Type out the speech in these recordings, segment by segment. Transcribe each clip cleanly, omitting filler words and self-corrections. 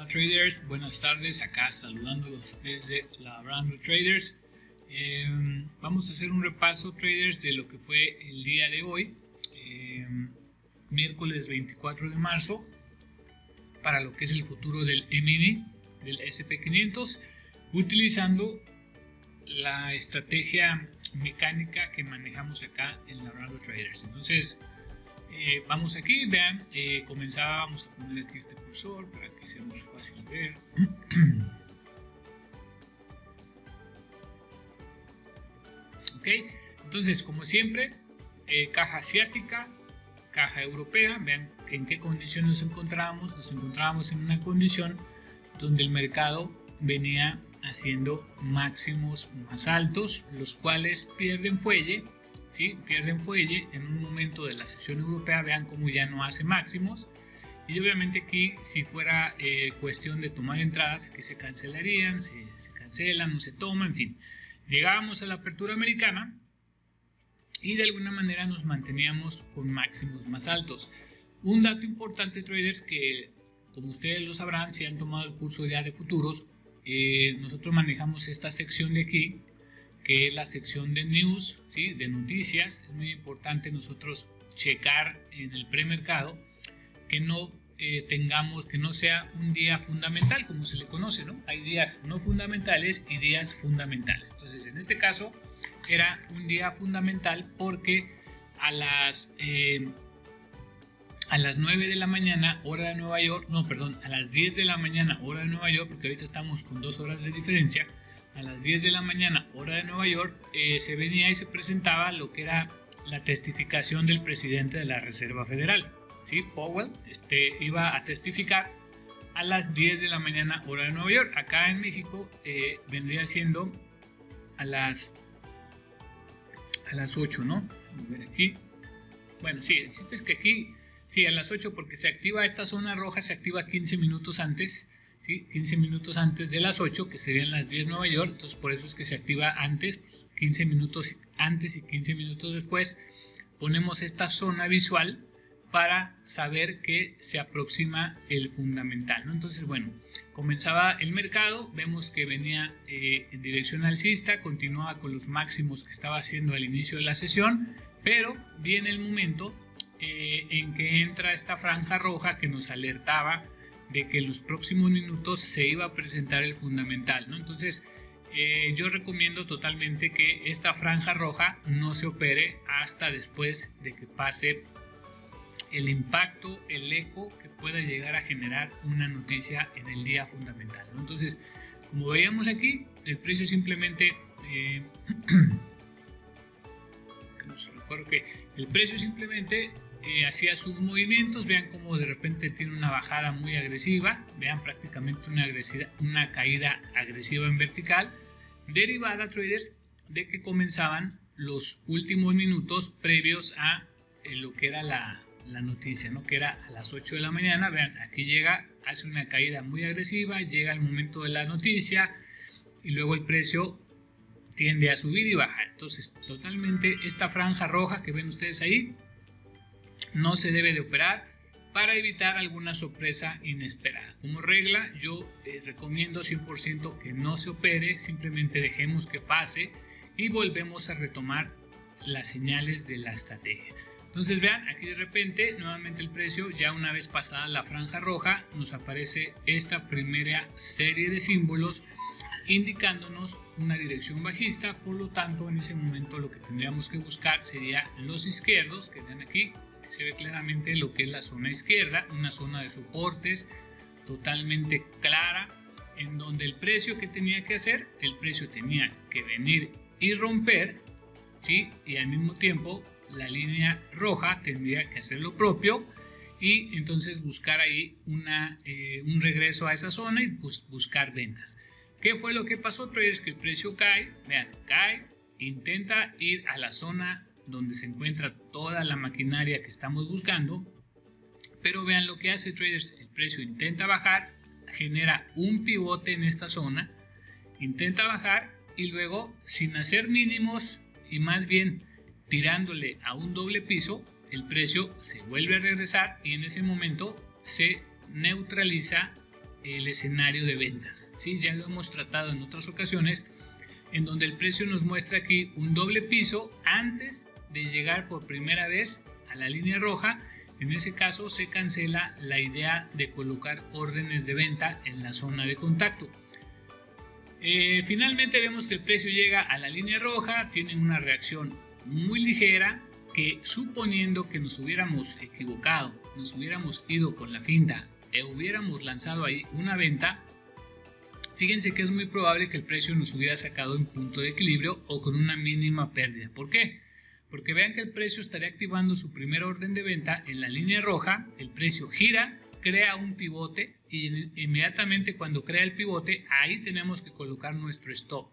traders, buenas tardes, acá saludándolos desde Labrando Traders. Vamos a hacer un repaso, traders, de lo que fue el día de hoy, miércoles 24 de marzo, para lo que es el futuro del mini, del SP500, utilizando la estrategia mecánica que manejamos acá en Labrando Traders. Entonces, vamos aquí, vean, vamos a poner aquí este cursor para que sea más fácil ver. Ok, entonces como siempre, caja asiática, caja europea, vean en qué condición nos encontrábamos. Nos encontrábamos en una condición donde el mercado venía haciendo máximos más altos, los cuales pierden fuelle. ¿Sí? Pierden fuelle en un momento de la sesión europea, vean cómo ya no hace máximos, y obviamente aquí si fuera cuestión de tomar entradas, aquí se cancelarían, se cancelan, no se toma, en fin. Llegábamos a la apertura americana y de alguna manera nos manteníamos con máximos más altos. Un dato importante, traders, que como ustedes lo sabrán si han tomado el curso ya de futuros, nosotros manejamos esta sección de aquí, que es la sección de news, ¿sí? De noticias. Es muy importante nosotros checar en el premercado que no tengamos, que no sea un día fundamental, como se le conoce, ¿no? Hay días no fundamentales y días fundamentales. Entonces, en este caso, era un día fundamental porque a las 9 de la mañana, hora de Nueva York, a las 10 de la mañana, hora de Nueva York, porque ahorita estamos con 2 horas de diferencia. A las 10 de la mañana, hora de Nueva York, se venía y se presentaba lo que era la testificación del presidente de la Reserva Federal, ¿sí? Powell iba a testificar a las 10 de la mañana, hora de Nueva York. Acá en México vendría siendo a las 8, ¿no? Vamos a ver aquí. Bueno, sí, el chiste es que aquí, sí, a las 8, porque se activa esta zona roja, se activa 15 minutos antes. ¿Sí? 15 minutos antes de las 8, que serían las 10 Nueva York, entonces por eso es que se activa antes, pues 15 minutos antes y 15 minutos después. Ponemos esta zona visual para saber que se aproxima el fundamental, ¿no? Entonces, bueno, comenzaba el mercado, vemos que venía en dirección alcista, continuaba con los máximos que estaba haciendo al inicio de la sesión, pero viene el momento en que entra esta franja roja que nos alertaba de que en los próximos minutos se iba a presentar el fundamental, ¿no? Entonces yo recomiendo totalmente que esta franja roja no se opere hasta después de que pase el impacto, el eco que pueda llegar a generar una noticia en el día fundamental, ¿no? Entonces, como veíamos aquí, el precio simplemente hacía sus movimientos. Vean cómo de repente tiene una bajada muy agresiva, vean prácticamente una caída agresiva en vertical, derivada, traders, de que comenzaban los últimos minutos previos a lo que era la noticia, ¿no? Que era a las 8 de la mañana. Vean, aquí llega, hace una caída muy agresiva, llega el momento de la noticia y luego el precio tiende a subir y bajar. Entonces, totalmente esta franja roja que ven ustedes ahí no se debe de operar para evitar alguna sorpresa inesperada. Como regla, yo recomiendo 100% que no se opere, simplemente dejemos que pase y volvemos a retomar las señales de la estrategia. Entonces vean, aquí de repente nuevamente el precio, ya una vez pasada la franja roja, nos aparece esta primera serie de símbolos indicándonos una dirección bajista. Por lo tanto, en ese momento lo que tendríamos que buscar sería los izquierdos, que vean aquí, se ve claramente lo que es la zona izquierda, una zona de soportes totalmente clara, en donde el precio que tenía que hacer, el precio tenía que venir y romper, ¿sí? Y al mismo tiempo la línea roja tendría que hacer lo propio y entonces buscar ahí un regreso a esa zona y pues buscar ventas. ¿Qué fue lo que pasó, traders? Que el precio cae, vean, cae, intenta ir a la zona donde se encuentra toda la maquinaria que estamos buscando, pero vean lo que hace, traders. El precio intenta bajar, genera un pivote en esta zona, intenta bajar y luego, sin hacer mínimos y más bien tirándole a un doble piso, el precio se vuelve a regresar y en ese momento se neutraliza el escenario de ventas, ¿sí? Ya lo hemos tratado en otras ocasiones, en donde el precio nos muestra aquí un doble piso antes de llegar por primera vez a la línea roja. En ese caso se cancela la idea de colocar órdenes de venta en la zona de contacto. Finalmente vemos que el precio llega a la línea roja, tiene una reacción muy ligera, que suponiendo que nos hubiéramos equivocado, nos hubiéramos ido con la finta e hubiéramos lanzado ahí una venta, fíjense que es muy probable que el precio nos hubiera sacado en punto de equilibrio o con una mínima pérdida. ¿Por qué? Porque vean que el precio estaría activando su primer orden de venta en la línea roja, el precio gira, crea un pivote y inmediatamente cuando crea el pivote ahí tenemos que colocar nuestro stop.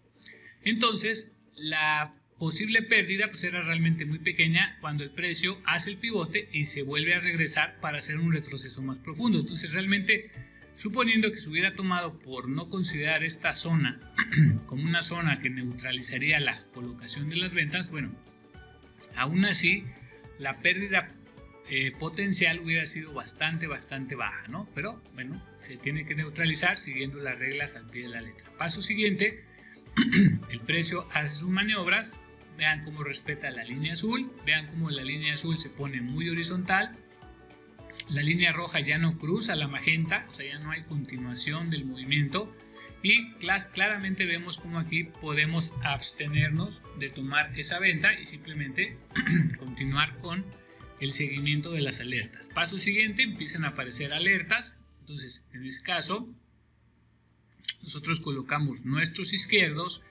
Entonces la posible pérdida pues era realmente muy pequeña cuando el precio hace el pivote y se vuelve a regresar para hacer un retroceso más profundo. Entonces realmente, suponiendo que se hubiera tomado por no considerar esta zona como una zona que neutralizaría la colocación de las ventas, bueno, aún así la pérdida potencial hubiera sido bastante baja, ¿no? Pero bueno, se tiene que neutralizar siguiendo las reglas al pie de la letra. Paso siguiente, el precio hace sus maniobras, vean cómo respeta la línea azul, vean cómo la línea azul se pone muy horizontal, la línea roja ya no cruza la magenta, o sea ya no hay continuación del movimiento y claramente vemos cómo aquí podemos abstenernos de tomar esa venta y simplemente continuar con el seguimiento de las alertas. Paso siguiente, empiezan a aparecer alertas, entonces en este caso nosotros colocamos nuestros izquierdos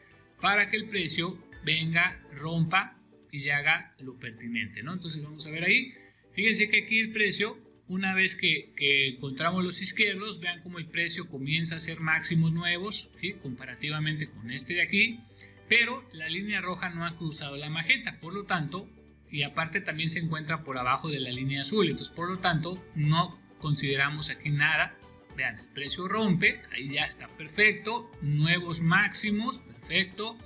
para que el precio venga, rompa y haga lo pertinente, ¿no? Entonces vamos a ver ahí, fíjense que aquí el precio, una vez que encontramos los izquierdos, vean cómo el precio comienza a hacer máximos nuevos, ¿sí? Comparativamente con este de aquí, pero la línea roja no ha cruzado la magenta, por lo tanto, y aparte también se encuentra por abajo de la línea azul, entonces por lo tanto no consideramos aquí nada. Vean, el precio rompe, ahí ya está perfecto, nuevos máximos, perfecto,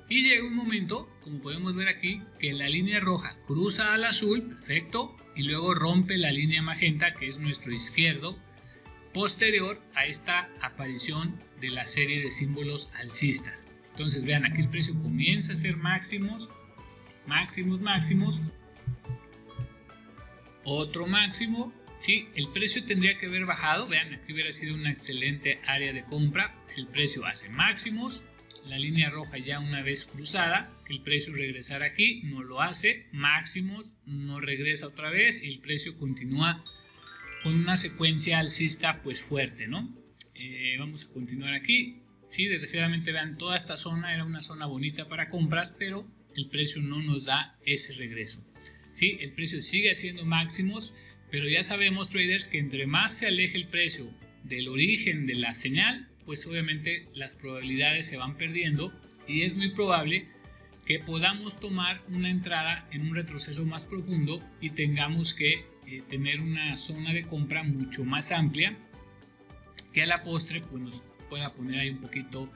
y llega un momento, como podemos ver aquí, que la línea roja cruza al azul, perfecto, y luego rompe la línea magenta, que es nuestro izquierdo, posterior a esta aparición de la serie de símbolos alcistas. Entonces vean, aquí el precio comienza a hacer máximos, máximos, otro máximo, ¿sí? El precio tendría que haber bajado, vean, aquí hubiera sido una excelente área de compra, si el precio hace máximos, la línea roja ya una vez cruzada, que el precio regresara aquí, no lo hace, máximos, no regresa otra vez y el precio continúa con una secuencia alcista pues fuerte, ¿no? Vamos a continuar aquí, sí, desgraciadamente vean, toda esta zona era una zona bonita para compras, pero el precio no nos da ese regreso, ¿sí? El precio sigue haciendo máximos, pero ya sabemos, traders, que entre más se aleje el precio del origen de la señal, pues obviamente las probabilidades se van perdiendo y es muy probable que podamos tomar una entrada en un retroceso más profundo y tengamos que tener una zona de compra mucho más amplia que a la postre pues nos pueda poner ahí un poquito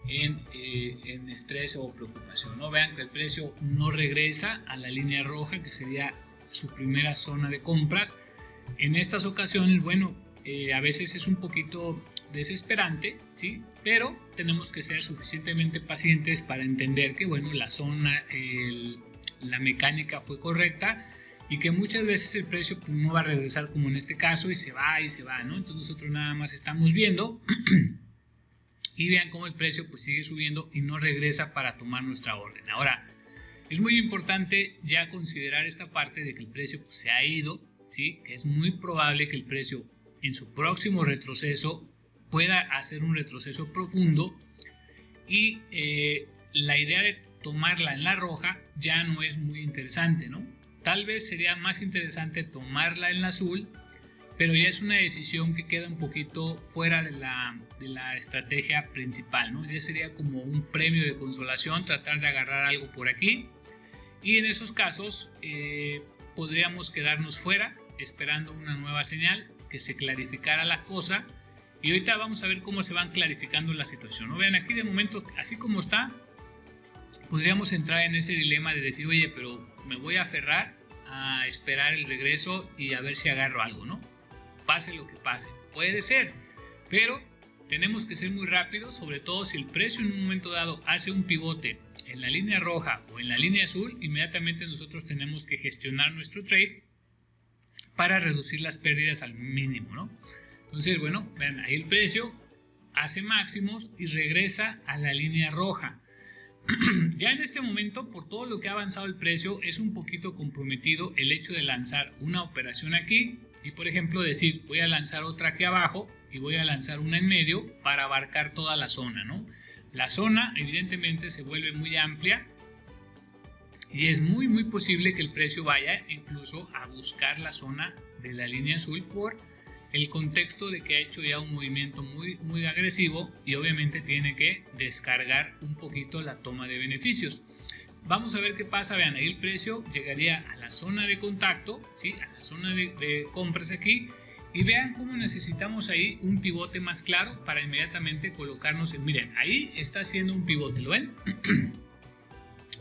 en estrés o preocupación, ¿no? Vean que el precio no regresa a la línea roja, que sería su primera zona de compras. En estas ocasiones, bueno, a veces es un poquito desesperante, ¿sí? Pero tenemos que ser suficientemente pacientes para entender que, bueno, la zona, la mecánica fue correcta y que muchas veces el precio pues, no va a regresar como en este caso y se va, ¿no? Entonces nosotros nada más estamos viendo y vean cómo el precio pues sigue subiendo y no regresa para tomar nuestra orden. Ahora, es muy importante ya considerar esta parte de que el precio pues, se ha ido, ¿sí? Que es muy probable que el precio en su próximo retroceso pueda hacer un retroceso profundo y la idea de tomarla en la roja ya no es muy interesante, ¿no? Tal vez sería más interesante tomarla en la azul, pero ya es una decisión que queda un poquito fuera de la estrategia principal, ¿no? Ya sería como un premio de consolación tratar de agarrar algo por aquí y en esos casos podríamos quedarnos fuera esperando una nueva señal que se clarificara la cosa y ahorita vamos a ver cómo se van clarificando la situación, ¿no? Vean aquí de momento así como está podríamos entrar en ese dilema de decir oye pero me voy a aferrar a esperar el regreso y a ver si agarro algo, ¿no? Pase lo que pase, puede ser, pero tenemos que ser muy rápidos, sobre todo si el precio en un momento dado hace un pivote en la línea roja o en la línea azul. Inmediatamente nosotros tenemos que gestionar nuestro trade para reducir las pérdidas al mínimo, ¿no? Entonces, bueno, vean, ahí el precio hace máximos y regresa a la línea roja. Ya en este momento, por todo lo que ha avanzado el precio, es un poquito comprometido el hecho de lanzar una operación aquí y, por ejemplo, decir, voy a lanzar otra aquí abajo y voy a lanzar una en medio para abarcar toda la zona, ¿no? La zona evidentemente se vuelve muy amplia y es muy posible que el precio vaya incluso a buscar la zona de la línea azul por el contexto de que ha hecho ya un movimiento muy agresivo y obviamente tiene que descargar un poquito la toma de beneficios. Vamos a ver qué pasa. Vean, ahí el precio llegaría a la zona de contacto, ¿sí? A la zona de compras aquí, y vean cómo necesitamos ahí un pivote más claro para inmediatamente colocarnos en, miren, ahí está haciendo un pivote, ¿lo ven?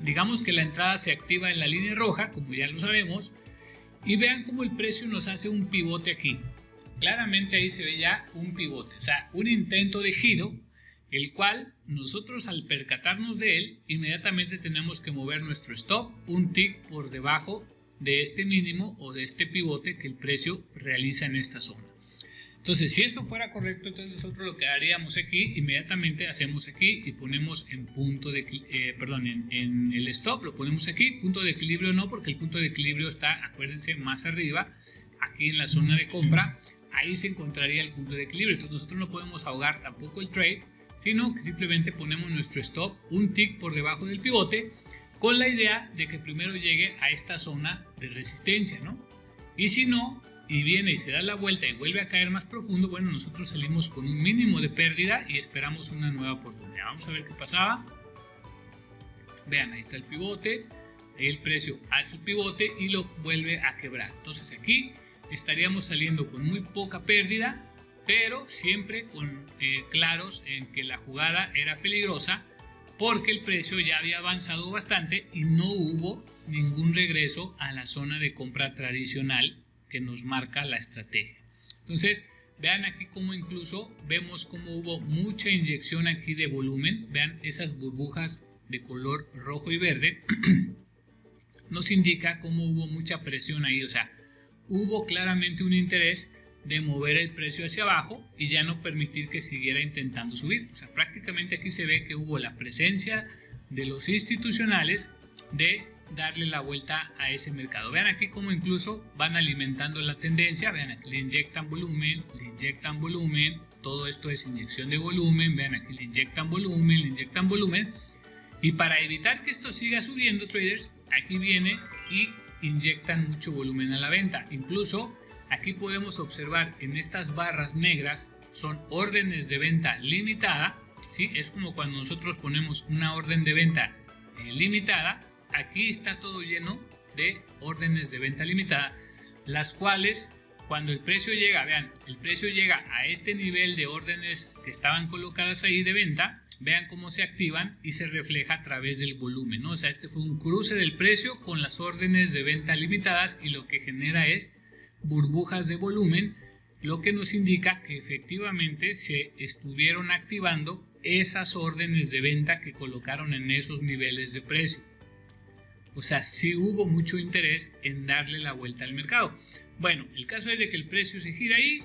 Digamos que la entrada se activa en la línea roja, como ya lo sabemos, y vean cómo el precio nos hace un pivote aquí. Claramente ahí se ve ya un pivote, o sea, un intento de giro, el cual nosotros al percatarnos de él, inmediatamente tenemos que mover nuestro stop un tick por debajo de este mínimo o de este pivote que el precio realiza en esta zona. Entonces, si esto fuera correcto, entonces nosotros lo que haríamos aquí, inmediatamente hacemos aquí y ponemos en punto de, en el stop, lo ponemos aquí, punto de equilibrio no, porque el punto de equilibrio está, acuérdense, más arriba, aquí en la zona de compra, ahí se encontraría el punto de equilibrio. Entonces nosotros no podemos ahogar tampoco el trade, sino que simplemente ponemos nuestro stop un tick por debajo del pivote, con la idea de que primero llegue a esta zona de resistencia, ¿no? Y si no, y viene y se da la vuelta y vuelve a caer más profundo, bueno, nosotros salimos con un mínimo de pérdida y esperamos una nueva oportunidad. Vamos a ver qué pasaba. Vean, ahí está el pivote, ahí el precio hace el pivote y lo vuelve a quebrar. Entonces aquí estaríamos saliendo con muy poca pérdida, pero siempre con claros en que la jugada era peligrosa, porque el precio ya había avanzado bastante y no hubo ningún regreso a la zona de compra tradicional que nos marca la estrategia. Entonces, vean aquí cómo incluso vemos cómo hubo mucha inyección aquí de volumen. Vean esas burbujas de color rojo y verde. Nos indica cómo hubo mucha presión ahí, o sea, hubo claramente un interés de mover el precio hacia abajo y ya no permitir que siguiera intentando subir. O sea, prácticamente aquí se ve que hubo la presencia de los institucionales de darle la vuelta a ese mercado. Vean aquí cómo incluso van alimentando la tendencia. Vean aquí, le inyectan volumen, todo esto es inyección de volumen. Vean aquí, le inyectan volumen, y para evitar que esto siga subiendo, traders, aquí viene y inyectan mucho volumen a la venta. Incluso aquí podemos observar en estas barras negras son órdenes de venta limitada, ¿sí? Es como cuando nosotros ponemos una orden de venta limitada. Aquí está todo lleno de órdenes de venta limitada, las cuales cuando el precio llega, vean, el precio llega a este nivel de órdenes que estaban colocadas ahí de venta, vean cómo se activan y se refleja a través del volumen, ¿no? O sea, este fue un cruce del precio con las órdenes de venta limitadas y lo que genera es burbujas de volumen, lo que nos indica que efectivamente se estuvieron activando esas órdenes de venta que colocaron en esos niveles de precio. O sea, sí hubo mucho interés en darle la vuelta al mercado. Bueno, el caso es de que el precio se gira ahí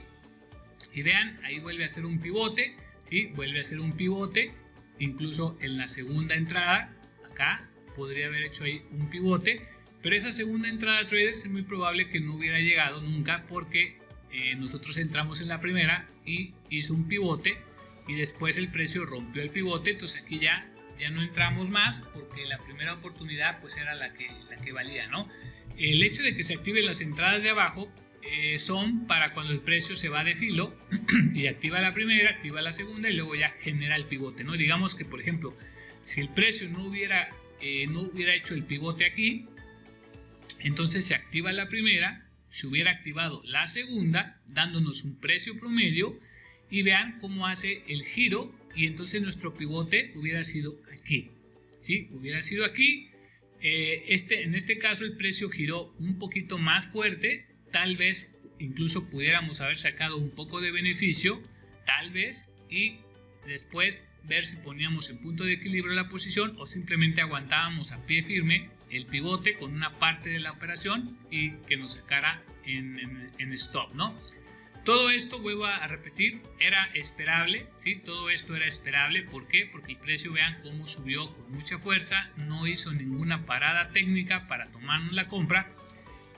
y vean, ahí vuelve a hacer un pivote, ¿sí? Vuelve a hacer un pivote, incluso en la segunda entrada, acá podría haber hecho ahí un pivote, pero esa segunda entrada, traders, es muy probable que no hubiera llegado nunca porque nosotros entramos en la primera y hizo un pivote y después el precio rompió el pivote, entonces aquí ya no entramos más porque la primera oportunidad pues era la que valía, ¿no? El hecho de que se activen las entradas de abajo son para cuando el precio se va de filo y activa la primera, activa la segunda y luego ya genera el pivote, ¿no? Digamos que, por ejemplo, si el precio no hubiera hecho el pivote aquí, entonces se activa la primera, se hubiera activado la segunda, dándonos un precio promedio y vean cómo hace el giro y entonces nuestro pivote hubiera sido aquí, ¿sí? Hubiera sido aquí. En este caso el precio giró un poquito más fuerte, tal vez incluso pudiéramos haber sacado un poco de beneficio tal vez, y después ver si poníamos en punto de equilibrio la posición o simplemente aguantábamos a pie firme el pivote con una parte de la operación y que nos sacara en stop, ¿no? Todo esto, vuelvo a repetir, era esperable, ¿sí? Todo esto era esperable. ¿Por qué? Porque el precio, vean cómo subió con mucha fuerza, no hizo ninguna parada técnica para tomarnos la compra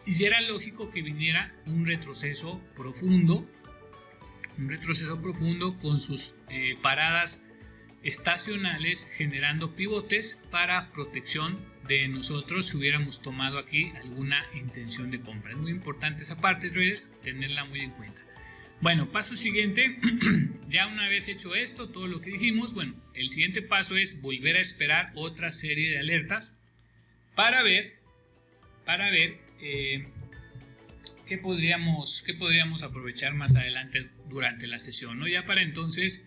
y era lógico que viniera un retroceso profundo con sus paradas estacionales generando pivotes para protección de nosotros si hubiéramos tomado aquí alguna intención de compra. Es muy importante esa parte, traders, tenerla muy en cuenta. Bueno, paso siguiente, ya una vez hecho esto, todo lo que dijimos, bueno, el siguiente paso es volver a esperar otra serie de alertas para ver qué podríamos aprovechar más adelante durante la sesión, ¿no? Ya para entonces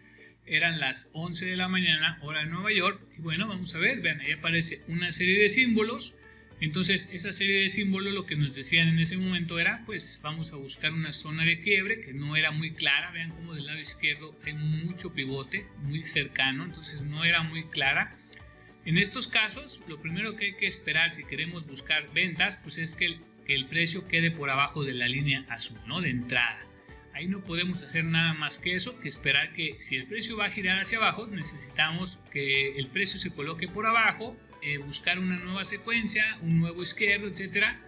eran las 11 de la mañana, hora de Nueva York, y bueno, vamos a ver, vean, ahí aparece una serie de símbolos. Entonces esa serie de símbolos lo que nos decían en ese momento era, pues vamos a buscar una zona de quiebre que no era muy clara. Vean como del lado izquierdo hay mucho pivote muy cercano, entonces no era muy clara. En estos casos lo primero que hay que esperar si queremos buscar ventas, pues es que el precio quede por abajo de la línea azul, ¿no? De entrada. Ahí no podemos hacer nada más que eso, que esperar que si el precio va a girar hacia abajo, necesitamos que el precio se coloque por abajo, buscar una nueva secuencia, un nuevo izquierdo, etcétera.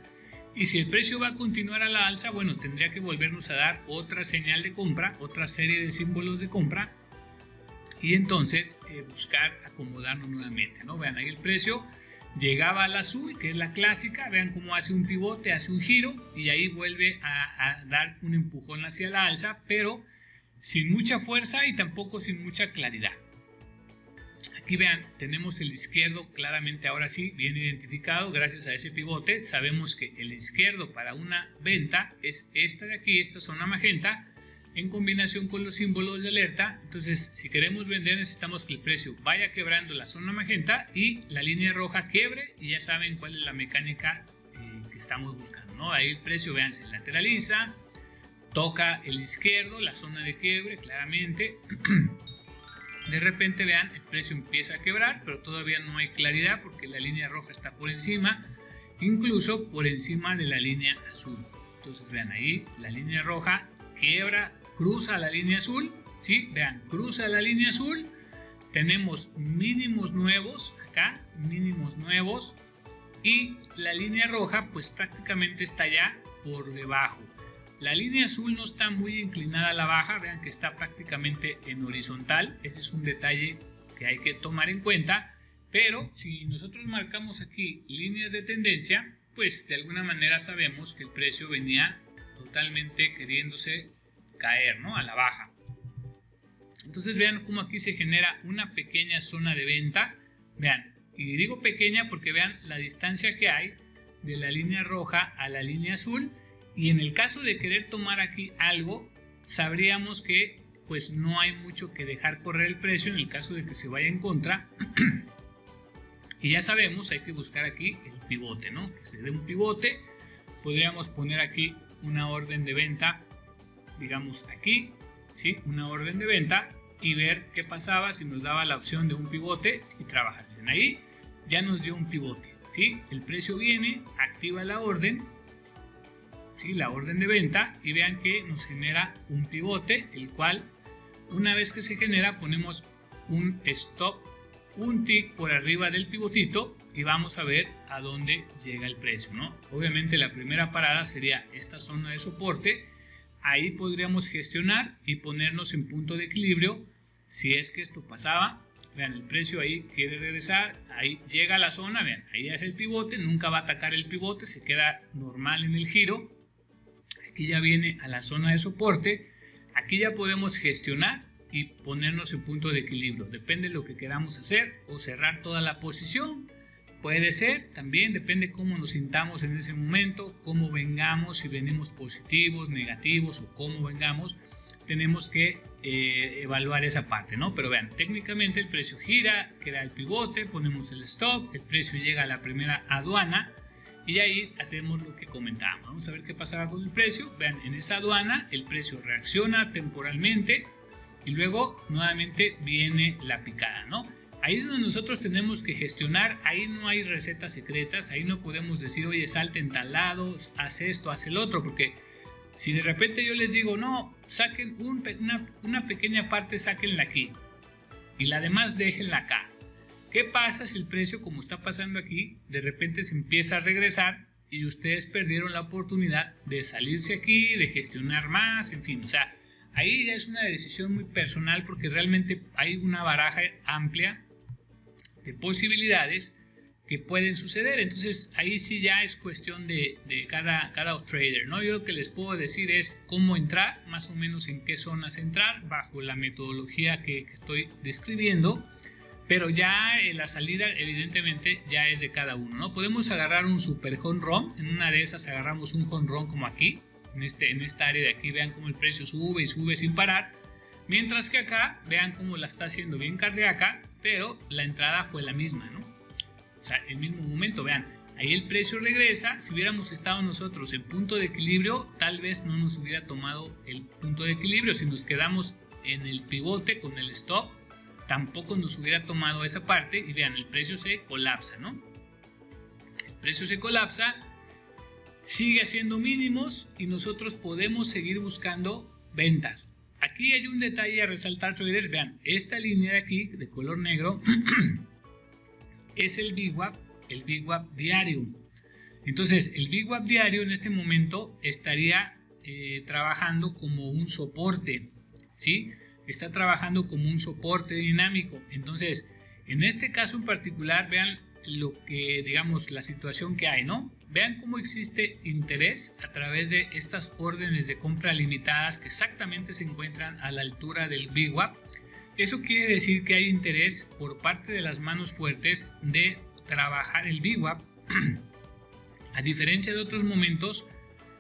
Y si el precio va a continuar a la alza, bueno, tendría que volvernos a dar otra señal de compra, otra serie de símbolos de compra, y entonces buscar acomodarnos nuevamente, ¿no? Vean, ahí el precio llegaba al azul, que es la clásica, vean cómo hace un pivote, hace un giro y ahí vuelve a dar un empujón hacia la alza, pero sin mucha fuerza y tampoco sin mucha claridad. Aquí vean, tenemos el izquierdo claramente ahora sí bien identificado gracias a ese pivote. Sabemos que el izquierdo para una venta es esta de aquí, esta zona magenta, en combinación con los símbolos de alerta. Entonces, si queremos vender, necesitamos que el precio vaya quebrando la zona magenta y la línea roja quiebre, y ya saben cuál es la mecánica que estamos buscando, ¿no? Ahí el precio, vean, se lateraliza, toca el izquierdo, la zona de quiebre claramente. De repente, vean, el precio empieza a quebrar, pero todavía no hay claridad porque la línea roja está por encima, incluso por encima de la línea azul. Entonces, vean ahí, la línea roja quiebra, cruza la línea azul, ¿sí? Vean, cruza la línea azul, tenemos mínimos nuevos acá, mínimos nuevos, y la línea roja pues prácticamente está ya por debajo. La línea azul no está muy inclinada a la baja, vean que está prácticamente en horizontal. Ese es un detalle que hay que tomar en cuenta, pero si nosotros marcamos aquí líneas de tendencia, pues de alguna manera sabemos que el precio venía totalmente queriéndose caer, ¿no? A la baja. Entonces vean cómo aquí se genera una pequeña zona de venta, vean, y digo pequeña porque vean la distancia que hay de la línea roja a la línea azul. Y en el caso de querer tomar aquí algo, sabríamos que pues no hay mucho que dejar correr el precio en el caso de que se vaya en contra. Y ya sabemos, hay que buscar aquí el pivote, ¿no? Que se dé un pivote. Podríamos poner aquí una orden de venta, digamos aquí, ¿sí? Una orden de venta y ver qué pasaba si nos daba la opción de un pivote y trabajar. Bien, ahí ya nos dio un pivote, ¿sí? El precio viene, activa la orden, ¿sí? La orden de venta, y vean que nos genera un pivote, el cual una vez que se genera ponemos un stop, un tick por arriba del pivotito y vamos a ver a dónde llega el precio, ¿no? Obviamente la primera parada sería esta zona de soporte. Ahí podríamos gestionar y ponernos en punto de equilibrio si es que esto pasaba. Vean, el precio ahí quiere regresar, ahí llega a la zona, vean, ahí hace el pivote, nunca va a atacar el pivote, se queda normal en el giro. Aquí ya viene a la zona de soporte, aquí ya podemos gestionar y ponernos en punto de equilibrio, depende de lo que queramos hacer, o cerrar toda la posición, puede ser, también depende cómo nos sintamos en ese momento, cómo vengamos, si venimos positivos, negativos o cómo vengamos, tenemos que evaluar esa parte, ¿no? Pero vean, técnicamente el precio gira, queda el pivote, ponemos el stop, el precio llega a la primera aduana y ahí hacemos lo que comentábamos. Vamos a ver qué pasaba con el precio. Vean, en esa aduana el precio reacciona temporalmente, y luego nuevamente viene la picada, ¿no? Ahí es donde nosotros tenemos que gestionar, ahí no hay recetas secretas, ahí no podemos decir, oye, salte en tal lado, haz esto, haz el otro, porque si de repente yo les digo, no, saquen una pequeña parte, sáquenla aquí, y la demás déjenla acá. ¿Qué pasa si el precio, como está pasando aquí, de repente se empieza a regresar y ustedes perdieron la oportunidad de salirse aquí, de gestionar más, en fin, o sea, ahí ya es una decisión muy personal porque realmente hay una baraja amplia de posibilidades que pueden suceder. Entonces ahí sí ya es cuestión de cada trader, ¿no? Yo lo que les puedo decir es cómo entrar, más o menos en qué zonas entrar bajo la metodología que estoy describiendo, pero ya la salida evidentemente ya es de cada uno, ¿no? Podemos agarrar un super home run, en una de esas agarramos un home run como aquí, en esta área de aquí, vean cómo el precio sube y sube sin parar, mientras que acá vean cómo la está haciendo bien cardíaca, pero la entrada fue la misma, ¿no? O sea, el mismo momento, vean, ahí el precio regresa. Si hubiéramos estado nosotros en punto de equilibrio, tal vez no nos hubiera tomado el punto de equilibrio. Si nos quedamos en el pivote con el stop, tampoco nos hubiera tomado esa parte y vean, el precio se colapsa, ¿no? El precio se colapsa, sigue haciendo mínimos y nosotros podemos seguir buscando ventas. Aquí hay un detalle a resaltar, traders, vean, esta línea de aquí de color negro es el VWAP diario. Entonces el VWAP diario en este momento estaría trabajando como un soporte, ¿sí? Está trabajando como un soporte dinámico. Entonces en este caso en particular vean lo que, digamos, la situación que hay, ¿no? Vean cómo existe interés a través de estas órdenes de compra limitadas que exactamente se encuentran a la altura del VWAP. Eso quiere decir que hay interés por parte de las manos fuertes de trabajar el VWAP. A diferencia de otros momentos,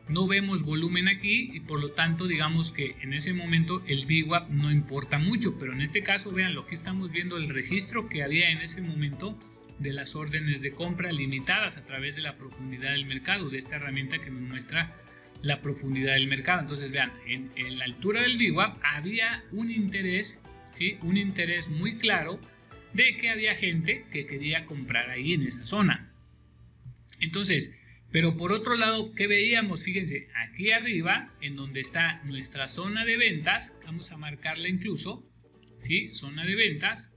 no vemos volumen aquí y por lo tanto digamos que en ese momento el VWAP no importa mucho, pero en este caso vean lo que estamos viendo, el registro que había en ese momento de las órdenes de compra limitadas a través de la profundidad del mercado, de esta herramienta que nos muestra la profundidad del mercado. Entonces vean, en la altura del VWAP había un interés, ¿sí? Un interés muy claro de que había gente que quería comprar ahí en esa zona. Entonces, pero por otro lado, ¿qué veíamos? Fíjense, aquí arriba, en donde está nuestra zona de ventas, vamos a marcarla incluso, ¿sí? Zona de ventas,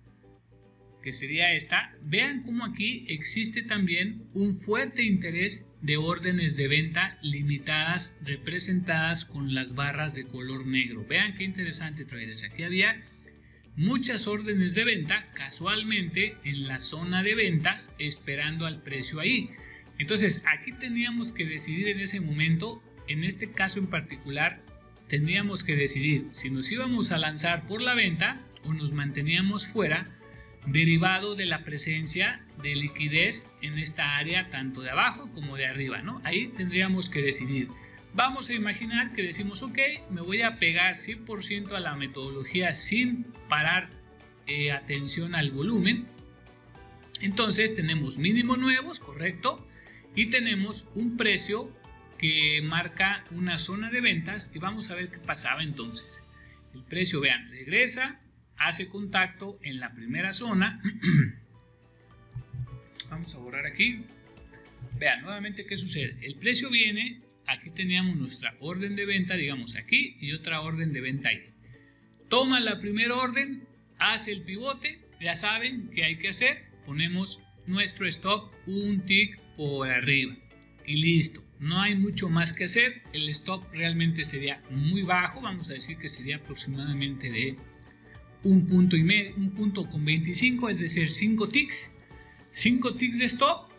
que sería esta. Vean cómo aquí existe también un fuerte interés de órdenes de venta limitadas representadas con las barras de color negro. Vean qué interesante, traders. Aquí había muchas órdenes de venta casualmente en la zona de ventas esperando al precio ahí. Entonces aquí teníamos que decidir en ese momento, en este caso en particular, tendríamos que decidir si nos íbamos a lanzar por la venta o nos manteníamos fuera, derivado de la presencia de liquidez en esta área tanto de abajo como de arriba, ¿no? Ahí tendríamos que decidir. Vamos a imaginar que decimos, ok, me voy a pegar 100% a la metodología sin parar atención al volumen. Entonces tenemos mínimos nuevos, correcto, y tenemos un precio que marca una zona de ventas y vamos a ver qué pasaba entonces. El precio, vean, regresa, hace contacto en la primera zona. Vamos a borrar aquí. Vean nuevamente qué sucede. El precio viene, aquí teníamos nuestra orden de venta, digamos aquí, y otra orden de venta ahí. Toma la primera orden, hace el pivote, ya saben qué hay que hacer, ponemos nuestro stop un tick por arriba y listo. No hay mucho más que hacer. El stop realmente sería muy bajo, vamos a decir que sería aproximadamente de un punto y medio, un punto con 25, es decir, 5 ticks de stop,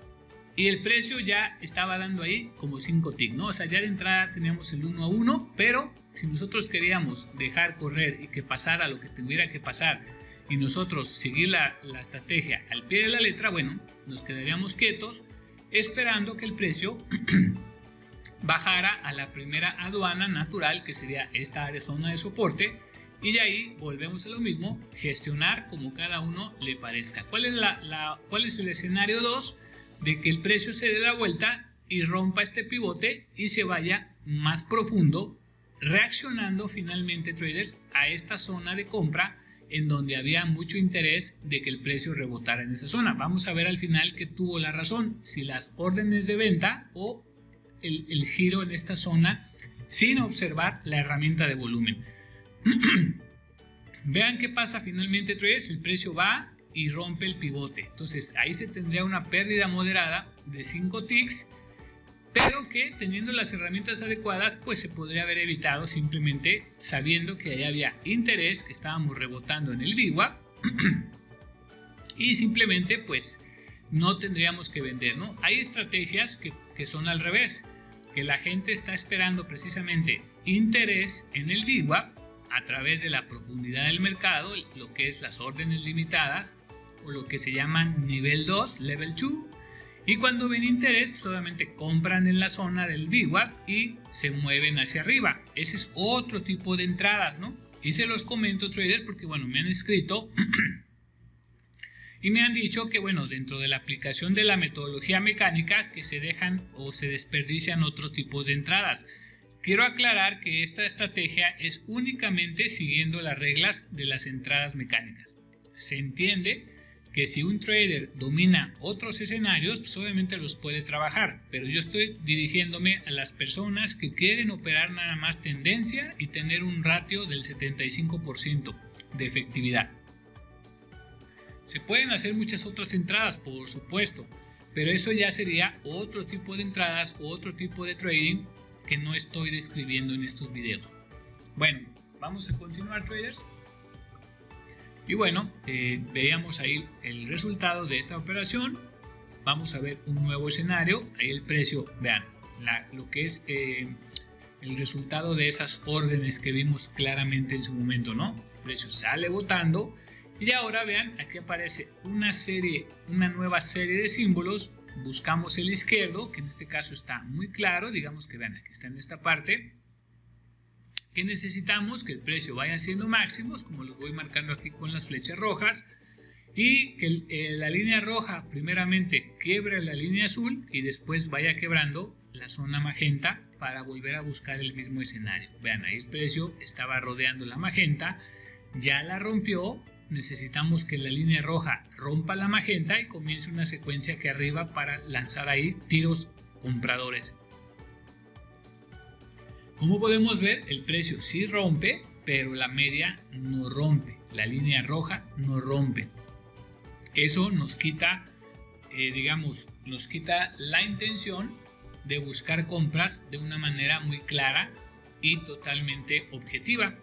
y el precio ya estaba dando ahí como 5 ticks, ¿no? O sea, ya de entrada teníamos el 1 a 1, pero si nosotros queríamos dejar correr y que pasara lo que tuviera que pasar y nosotros seguir la estrategia al pie de la letra, bueno, nos quedaríamos quietos esperando que el precio bajara a la primera aduana natural, que sería esta área zona de soporte, y de ahí volvemos a lo mismo, gestionar como cada uno le parezca. ¿Cuál es el escenario 2? De que el precio se dé la vuelta y rompa este pivote y se vaya más profundo reaccionando finalmente, traders, a esta zona de compra en donde había mucho interés de que el precio rebotara en esa zona. Vamos a ver al final que tuvo la razón, si las órdenes de venta o el giro en esta zona sin observar la herramienta de volumen. Vean qué pasa finalmente, traders, el precio va y rompe el pivote. Entonces ahí se tendría una pérdida moderada de 5 ticks, pero que teniendo las herramientas adecuadas pues se podría haber evitado, simplemente sabiendo que ahí había interés, que estábamos rebotando en el VWAP y simplemente pues no tendríamos que vender, ¿no? Hay estrategias que son al revés, que la gente está esperando precisamente interés en el VWAP a través de la profundidad del mercado, lo que es las órdenes limitadas o lo que se llaman nivel 2, level 2, y cuando ven interés pues obviamente compran en la zona del VWAP y se mueven hacia arriba. Ese es otro tipo de entradas, ¿no? Y se los comento, traders, porque bueno, me han escrito y me han dicho que bueno, dentro de la aplicación de la metodología mecánica que se dejan o se desperdician otros tipos de entradas. Quiero aclarar que esta estrategia es únicamente siguiendo las reglas de las entradas mecánicas. Se entiende que si un trader domina otros escenarios, pues obviamente los puede trabajar, pero yo estoy dirigiéndome a las personas que quieren operar nada más tendencia y tener un ratio del 75% de efectividad. Se pueden hacer muchas otras entradas, por supuesto, pero eso ya sería otro tipo de entradas o otro tipo de trading que no estoy describiendo en estos videos. Bueno, vamos a continuar, traders. Y bueno, veíamos ahí el resultado de esta operación. Vamos a ver un nuevo escenario. Ahí el precio, vean, lo que es el resultado de esas órdenes que vimos claramente en su momento, ¿no? El precio sale botando y ahora vean, aquí aparece una nueva serie de símbolos. Buscamos el izquierdo, que en este caso está muy claro, digamos que vean, aquí está en esta parte, que necesitamos que el precio vaya haciendo máximos, como los voy marcando aquí con las flechas rojas, y que la línea roja primeramente quiebre la línea azul y después vaya quebrando la zona magenta para volver a buscar el mismo escenario. Vean, ahí el precio estaba rodeando la magenta, ya la rompió. Necesitamos que la línea roja rompa la magenta y comience una secuencia aquí arriba para lanzar ahí tiros compradores. Como podemos ver, el precio sí rompe, pero la media no rompe, la línea roja no rompe. Eso nos quita, nos quita la intención de buscar compras de una manera muy clara y totalmente objetiva.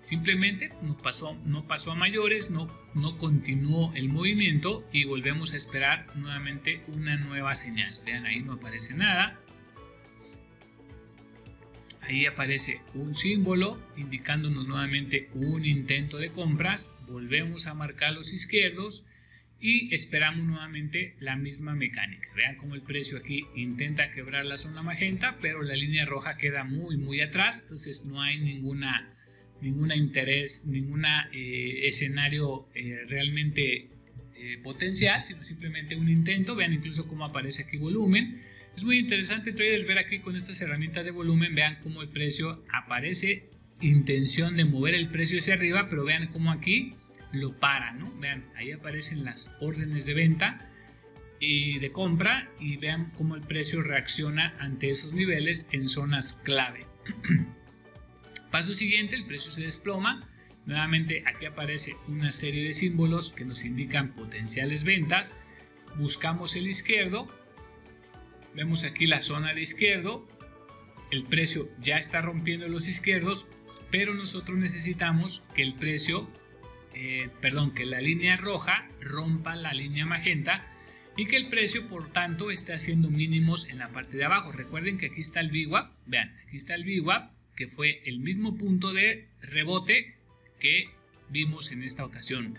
Simplemente no pasó a mayores, no continuó el movimiento y volvemos a esperar nuevamente una nueva señal. Vean, ahí no aparece nada. Ahí aparece un símbolo indicándonos nuevamente un intento de compras. Volvemos a marcar los izquierdos y esperamos nuevamente la misma mecánica. Vean cómo el precio aquí intenta quebrar la zona magenta, pero la línea roja queda muy atrás. Entonces no hay ninguna interés, escenario realmente potencial, sino simplemente un intento. Vean incluso cómo aparece aquí volumen. Es muy interesante, traders, ver aquí con estas herramientas de volumen. Vean cómo el precio aparece intención de mover el precio hacia arriba, pero vean cómo aquí lo para, ¿no? Vean, ahí aparecen las órdenes de venta y de compra y vean cómo el precio reacciona ante esos niveles en zonas clave. Paso siguiente, el precio se desploma. Nuevamente aquí aparece una serie de símbolos que nos indican potenciales ventas. Buscamos el izquierdo. Vemos aquí la zona de izquierdo. El precio ya está rompiendo los izquierdos, pero nosotros necesitamos que el precio, que la línea roja rompa la línea magenta y que el precio, por tanto, esté haciendo mínimos en la parte de abajo. Recuerden que aquí está el VWAP. Vean, aquí está el VWAP, que fue el mismo punto de rebote que vimos en esta ocasión.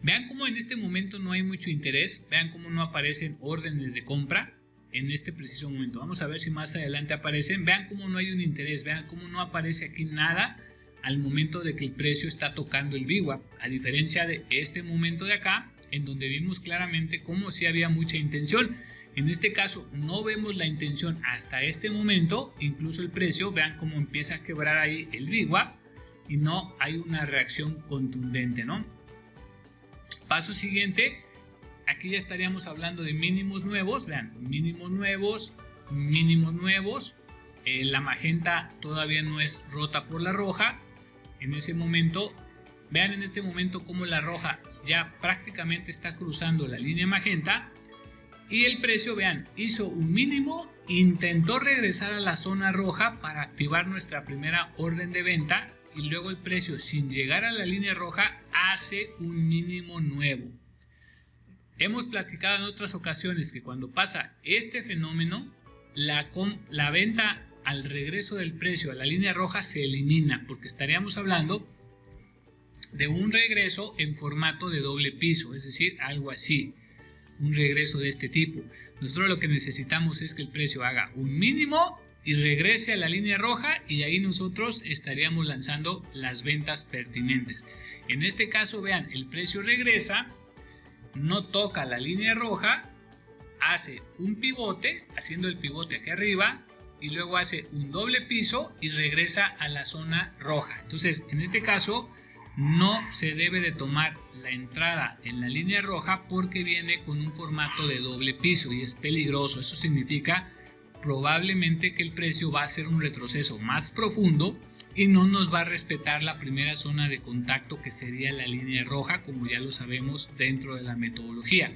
Vean cómo en este momento no hay mucho interés, vean cómo no aparecen órdenes de compra en este preciso momento. Vamos a ver si más adelante aparecen. Vean cómo no hay un interés, vean cómo no aparece aquí nada al momento de que el precio está tocando el VWAP, a diferencia de este momento de acá, en donde vimos claramente cómo sí había mucha intención. En este caso no vemos la intención hasta este momento, incluso el precio, vean cómo empieza a quebrar ahí el VWAP y no hay una reacción contundente, ¿no? Paso siguiente, aquí ya estaríamos hablando de mínimos nuevos, vean, mínimos nuevos, la magenta todavía no es rota por la roja, en ese momento, vean en este momento cómo la roja ya prácticamente está cruzando la línea magenta y el precio, vean, hizo un mínimo, intentó regresar a la zona roja para activar nuestra primera orden de venta y luego el precio, sin llegar a la línea roja, hace un mínimo nuevo. Hemos platicado en otras ocasiones que cuando pasa este fenómeno, la venta al regreso del precio a la línea roja se elimina, porque estaríamos hablando de un regreso en formato de doble piso, es decir, algo así, un regreso de este tipo. Nosotros lo que necesitamos es que el precio haga un mínimo y regrese a la línea roja y ahí nosotros estaríamos lanzando las ventas pertinentes. En este caso, vean, el precio regresa, no toca la línea roja, hace un pivote, haciendo el pivote aquí arriba y luego hace un doble piso y regresa a la zona roja. Entonces, en este caso no se debe de tomar la entrada en la línea roja porque viene con un formato de doble piso y es peligroso. Eso significa probablemente que el precio va a hacer un retroceso más profundo y no nos va a respetar la primera zona de contacto, que sería la línea roja, como ya lo sabemos dentro de la metodología.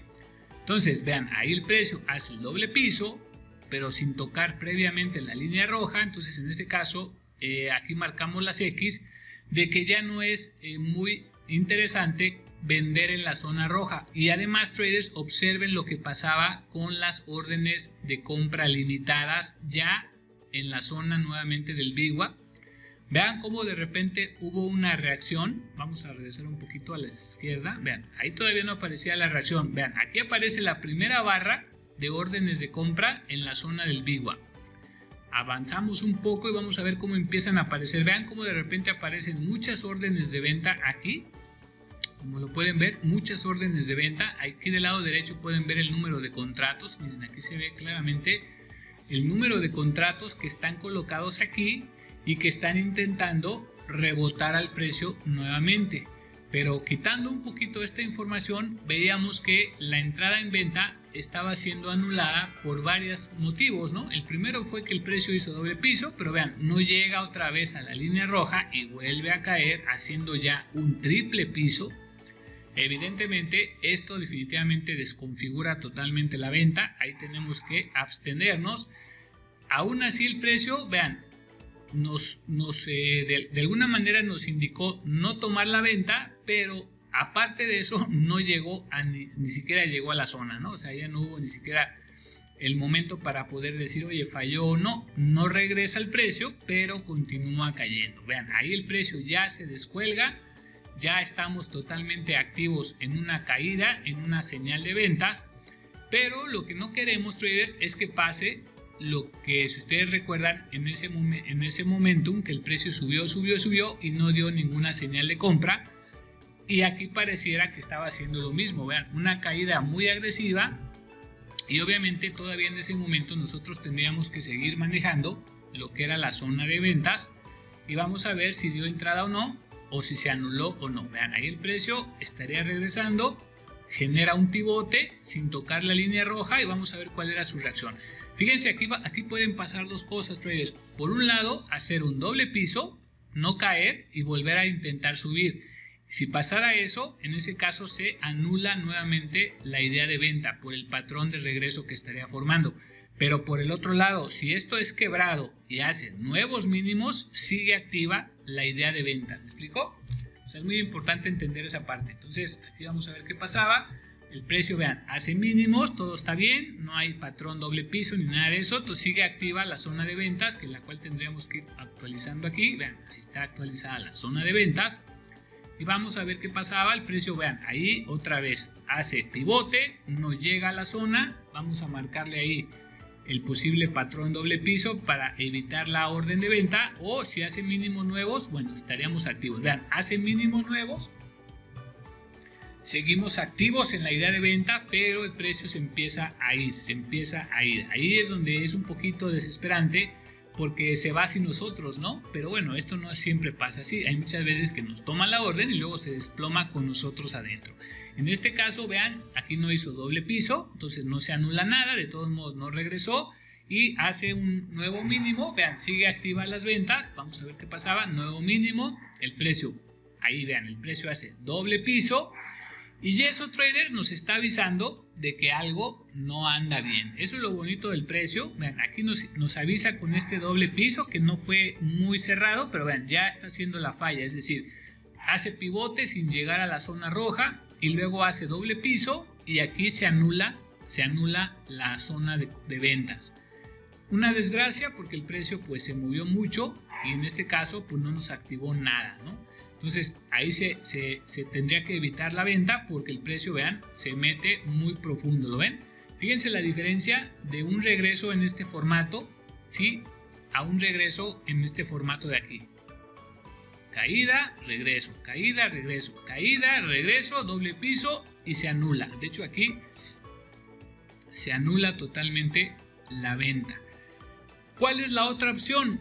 Entonces, vean, ahí el precio hace el doble piso, pero sin tocar previamente la línea roja. Entonces, en este caso, aquí marcamos las X de que ya no es muy interesante vender en la zona roja. Y además, traders, observen lo que pasaba con las órdenes de compra limitadas ya en la zona nuevamente del VWAP. Vean cómo de repente hubo una reacción. Vamos a regresar un poquito a la izquierda. Vean, ahí todavía no aparecía la reacción. Vean, aquí aparece la primera barra de órdenes de compra en la zona del VWAP. Avanzamos un poco y vamos a ver cómo empiezan a aparecer. Vean cómo de repente aparecen muchas órdenes de venta aquí. Como lo pueden ver, muchas órdenes de venta. Aquí del lado derecho pueden ver el número de contratos. Miren, aquí se ve claramente el número de contratos que están colocados aquí y que están intentando rebotar al precio nuevamente. Pero quitando un poquito esta información, veíamos que la entrada en venta estaba siendo anulada por varios motivos, ¿no? El primero fue que el precio hizo doble piso, pero vean, no llega otra vez a la línea roja y vuelve a caer haciendo ya un triple piso. Evidentemente, esto definitivamente desconfigura totalmente la venta. Ahí tenemos que abstenernos. Aún así, el precio, vean, de alguna manera nos indicó no tomar la venta, pero aparte de eso no llegó ni siquiera llegó a la zona, ¿no? O sea, ya no hubo ni siquiera el momento para poder decir, oye, falló o no. No regresa el precio, pero continúa cayendo. Vean, ahí el precio ya se descuelga, ya estamos totalmente activos en una caída, en una señal de ventas, pero lo que no queremos, traders, es que pase lo que, si ustedes recuerdan, en ese momentum que el precio subió y no dio ninguna señal de compra. Y aquí pareciera que estaba haciendo lo mismo. Vean, una caída muy agresiva y obviamente todavía en ese momento nosotros tendríamos que seguir manejando lo que era la zona de ventas y vamos a ver si dio entrada o no, o si se anuló o no. Vean, ahí el precio estaría regresando, genera un pivote sin tocar la línea roja y vamos a ver cuál era su reacción. Fíjense, aquí pueden pasar dos cosas, traders. Por un lado, hacer un doble piso, no caer y volver a intentar subir. Si pasara eso, en ese caso se anula nuevamente la idea de venta por el patrón de regreso que estaría formando. Pero por el otro lado, si esto es quebrado y hace nuevos mínimos, sigue activa la idea de venta. ¿Me explico? O sea, es muy importante entender esa parte. Entonces, aquí vamos a ver qué pasaba. El precio, vean, hace mínimos, todo está bien, no hay patrón doble piso ni nada de eso. Entonces sigue activa la zona de ventas, que la cual tendríamos que ir actualizando aquí. Vean, ahí está actualizada la zona de ventas. Y vamos a ver qué pasaba. El precio, vean, ahí otra vez hace pivote, no llega a la zona. Vamos a marcarle ahí el posible patrón doble piso para evitar la orden de venta, o si hace mínimos nuevos, bueno, estaríamos activos. Vean, hace mínimos nuevos, seguimos activos en la idea de venta, pero el precio se empieza a ir, Ahí es donde es un poquito desesperante porque se va sin nosotros, ¿no? Pero bueno, esto no siempre pasa así. Hay muchas veces que nos toman la orden y luego se desploma con nosotros adentro. En este caso, vean, aquí no hizo doble piso, entonces no se anula nada, de todos modos no regresó y hace un nuevo mínimo. Vean, sigue activa las ventas. Vamos a ver qué pasaba. Nuevo mínimo, el precio, ahí vean, el precio hace doble piso. Y Yeso Traders nos está avisando de que algo no anda bien. Eso es lo bonito del precio. Vean, aquí nos avisa con este doble piso que no fue muy cerrado, pero vean, ya está haciendo la falla. Es decir, hace pivote sin llegar a la zona roja y luego hace doble piso y aquí se anula la zona de ventas. Una desgracia porque el precio pues se movió mucho y en este caso pues no nos activó nada, ¿no? Entonces ahí se tendría que evitar la venta porque el precio, vean, se mete muy profundo, ¿lo ven? Fíjense la diferencia de un regreso en este formato, ¿sí? A un regreso en este formato de aquí. Caída, regreso, caída, regreso, caída, regreso, doble piso y se anula. De hecho aquí se anula totalmente la venta. ¿Cuál es la otra opción?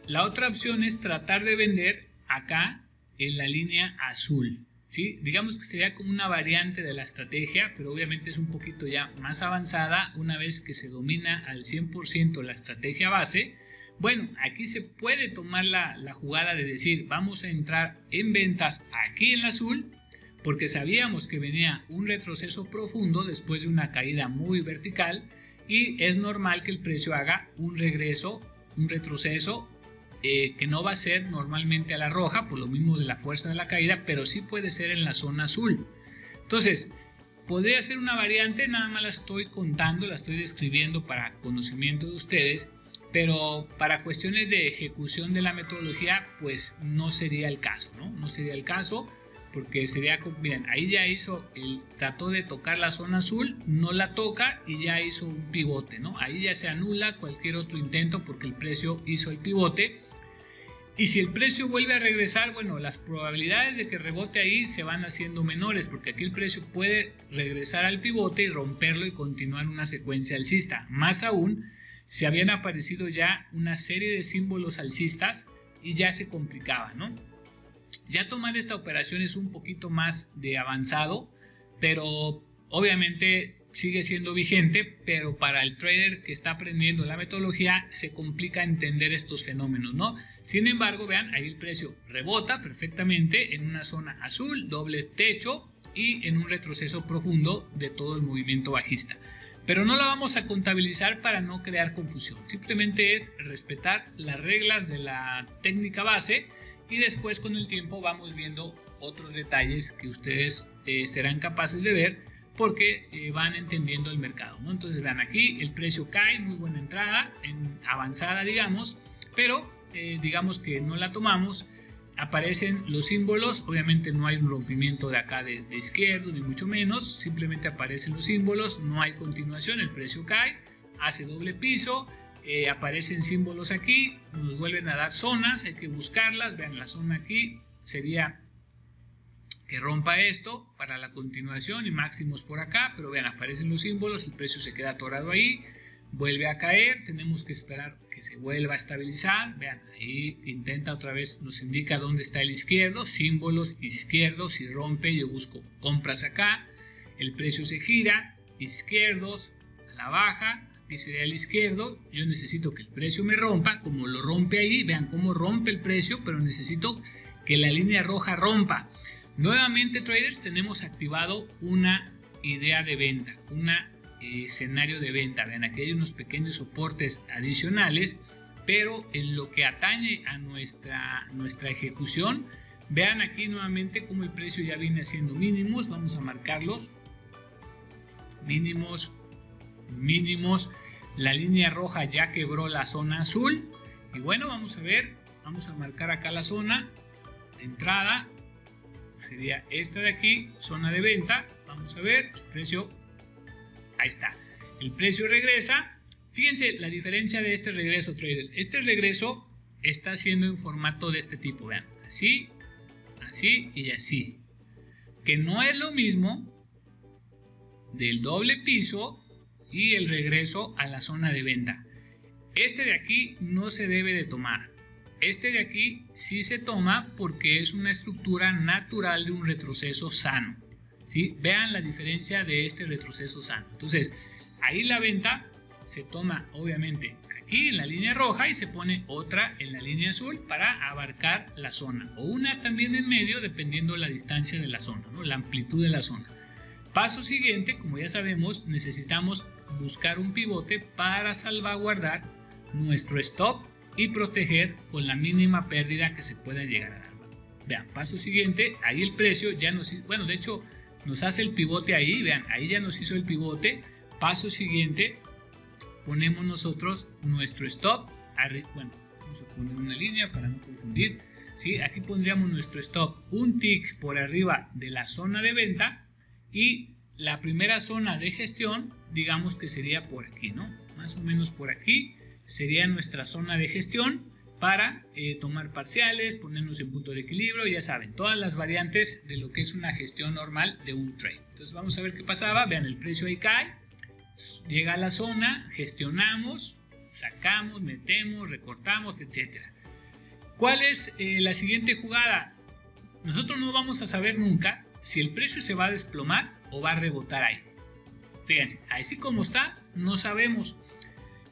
La otra opción es tratar de vender acá en la línea azul, ¿sí? Digamos que sería como una variante de la estrategia, pero obviamente es un poquito ya más avanzada una vez que se domina al 100% la estrategia base. Bueno, aquí se puede tomar la jugada de decir, vamos a entrar en ventas aquí en el azul, porque sabíamos que venía un retroceso profundo después de una caída muy vertical y es normal que el precio haga un regreso, un retroceso que no va a ser normalmente a la roja por lo mismo de la fuerza de la caída, pero sí puede ser en la zona azul. Entonces, podría ser una variante, nada más la estoy contando, la estoy describiendo para conocimiento de ustedes, pero para cuestiones de ejecución de la metodología, pues no sería el caso, ¿no? No sería el caso, porque sería, miren, ahí ya trató de tocar la zona azul, no la toca y ya hizo un pivote, ¿no? Ahí ya se anula cualquier otro intento porque el precio hizo el pivote. Y si el precio vuelve a regresar, bueno, las probabilidades de que rebote ahí se van haciendo menores, porque aquí el precio puede regresar al pivote y romperlo y continuar una secuencia alcista. Más aún, si habían aparecido ya una serie de símbolos alcistas y ya se complicaba, ¿no? Ya tomar esta operación es un poquito más de avanzado, pero obviamente sigue siendo vigente, pero para el trader que está aprendiendo la metodología se complica entender estos fenómenos, ¿no? Sin embargo, vean, ahí el precio rebota perfectamente en una zona azul, doble techo y en un retroceso profundo de todo el movimiento bajista. Pero no la vamos a contabilizar para no crear confusión, simplemente es respetar las reglas de la técnica base y después con el tiempo vamos viendo otros detalles que ustedes serán capaces de ver porque van entendiendo el mercado, ¿no? Entonces vean aquí el precio cae, muy buena entrada, avanzada digamos, pero digamos que no la tomamos, aparecen los símbolos, obviamente no hay un rompimiento de acá de izquierdo ni mucho menos, simplemente aparecen los símbolos, no hay continuación, el precio cae, hace doble piso, aparecen símbolos aquí, nos vuelven a dar zonas, hay que buscarlas, vean la zona aquí, sería que rompa esto para la continuación y máximos por acá, pero vean, aparecen los símbolos, el precio se queda atorado ahí, vuelve a caer, tenemos que esperar que se vuelva a estabilizar, vean, ahí intenta otra vez, nos indica dónde está el izquierdo, símbolos izquierdos, si rompe yo busco compras acá, el precio se gira, izquierdos, a la baja, aquí sería el izquierdo, yo necesito que el precio me rompa, como lo rompe ahí, vean cómo rompe el precio, pero necesito que la línea roja rompa. Nuevamente traders tenemos activado una idea de venta, un escenario de venta. Vean, aquí hay unos pequeños soportes adicionales, pero en lo que atañe a nuestra ejecución, vean aquí nuevamente cómo el precio ya viene haciendo mínimos, vamos a marcarlos, mínimos, la línea roja ya quebró la zona azul y bueno, vamos a ver, vamos a marcar acá la zona de entrada, sería esta de aquí, zona de venta, vamos a ver, el precio, ahí está, el precio regresa, fíjense la diferencia de este regreso traders, este regreso está haciendo en formato de este tipo, vean, así, así y así, que no es lo mismo del doble piso y el regreso a la zona de venta. Este de aquí no se debe de tomar. Este de aquí sí se toma porque es una estructura natural de un retroceso sano, ¿sí? Vean la diferencia de este retroceso sano. Entonces, ahí la venta se toma obviamente aquí en la línea roja y se pone otra en la línea azul para abarcar la zona, o una también en medio dependiendo la distancia de la zona, ¿no? La amplitud de la zona. Paso siguiente, como ya sabemos, necesitamos buscar un pivote para salvaguardar nuestro stop y proteger con la mínima pérdida que se pueda llegar a dar. Vean, paso siguiente, ahí el precio ya bueno, de hecho nos hace el pivote ahí, vean, ahí ya nos hizo el pivote. Paso siguiente, ponemos nosotros nuestro stop, bueno, vamos a poner una línea para no confundir, ¿sí? Aquí pondríamos nuestro stop un tick por arriba de la zona de venta y la primera zona de gestión, digamos que sería por aquí, ¿no? Más o menos por aquí sería nuestra zona de gestión para tomar parciales, ponernos en punto de equilibrio, ya saben, todas las variantes de lo que es una gestión normal de un trade. Entonces vamos a ver qué pasaba, vean, el precio ahí cae, llega a la zona, gestionamos, sacamos, metemos, recortamos, etcétera. ¿Cuál es la siguiente jugada? Nosotros no vamos a saber nunca si el precio se va a desplomar o va a rebotar ahí. Fíjense, así como está, no sabemos.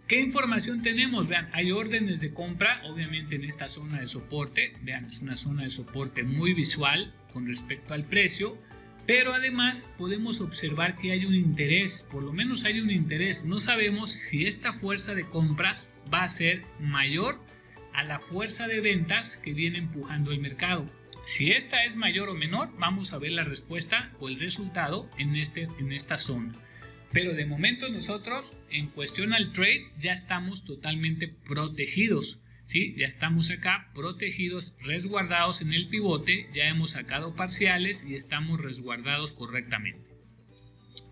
¿Qué información tenemos? Vean, hay órdenes de compra, obviamente en esta zona de soporte. Vean, es una zona de soporte muy visual con respecto al precio. Pero además podemos observar que hay un interés, por lo menos hay un interés. No sabemos si esta fuerza de compras va a ser mayor a la fuerza de ventas que viene empujando el mercado. Si esta es mayor o menor, vamos a ver la respuesta o el resultado en esta zona. Pero de momento nosotros, en cuestión al trade, ya estamos totalmente protegidos, ¿sí? Ya estamos acá protegidos, resguardados en el pivote, ya hemos sacado parciales y estamos resguardados correctamente.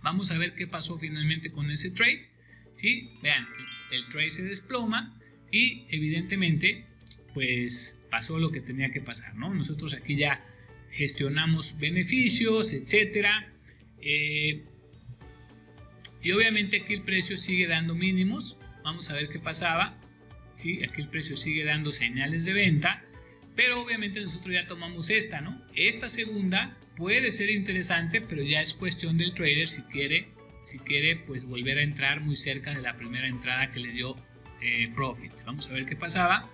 Vamos a ver qué pasó finalmente con ese trade, ¿sí? Vean, el trade se desploma y evidentemente pues pasó lo que tenía que pasar, ¿no? Nosotros aquí ya gestionamos beneficios, etcétera. Y obviamente aquí el precio sigue dando mínimos. Vamos a ver qué pasaba. ¿Sí? Aquí el precio sigue dando señales de venta. Pero obviamente nosotros ya tomamos esta, ¿no? Esta segunda puede ser interesante, pero ya es cuestión del trader si quiere pues volver a entrar muy cerca de la primera entrada que le dio profits. Vamos a ver qué pasaba.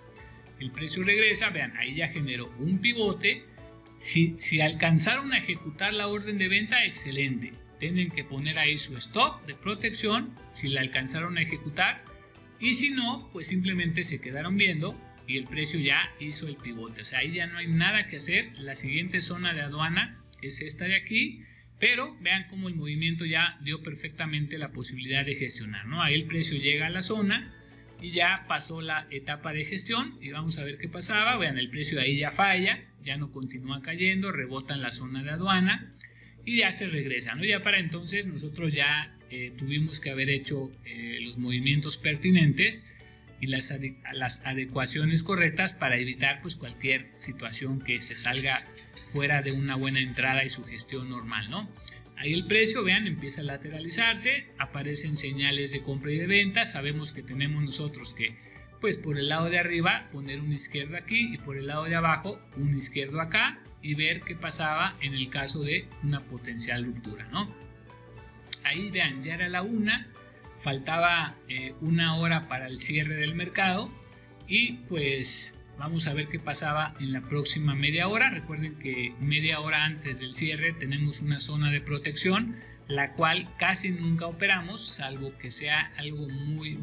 El precio regresa. Vean, ahí ya generó un pivote. Si alcanzaron a ejecutar la orden de venta, excelente. Tienen que poner ahí su stop de protección si la alcanzaron a ejecutar, y si no, pues simplemente se quedaron viendo y el precio ya hizo el pivote. O sea, ahí ya no hay nada que hacer. La siguiente zona de aduana es esta de aquí, pero vean cómo el movimiento ya dio perfectamente la posibilidad de gestionar, ¿no? Ahí el precio llega a la zona y ya pasó la etapa de gestión y vamos a ver qué pasaba. Vean, el precio ahí ya falla, ya no continúa cayendo, rebota en la zona de aduana y ya se regresa, ¿no? Ya para entonces nosotros ya tuvimos que haber hecho los movimientos pertinentes y las adecuaciones correctas para evitar pues cualquier situación que se salga fuera de una buena entrada y su gestión normal, ¿no? Ahí el precio, vean, empieza a lateralizarse, aparecen señales de compra y de venta. Sabemos que tenemos nosotros que pues por el lado de arriba poner un izquierdo aquí y por el lado de abajo un izquierdo acá, y ver qué pasaba en el caso de una potencial ruptura, ¿no? Ahí vean, ya era la 1, faltaba 1 hora para el cierre del mercado y pues vamos a ver qué pasaba en la próxima media hora. Recuerden que media hora antes del cierre tenemos una zona de protección, la cual casi nunca operamos, salvo que sea algo muy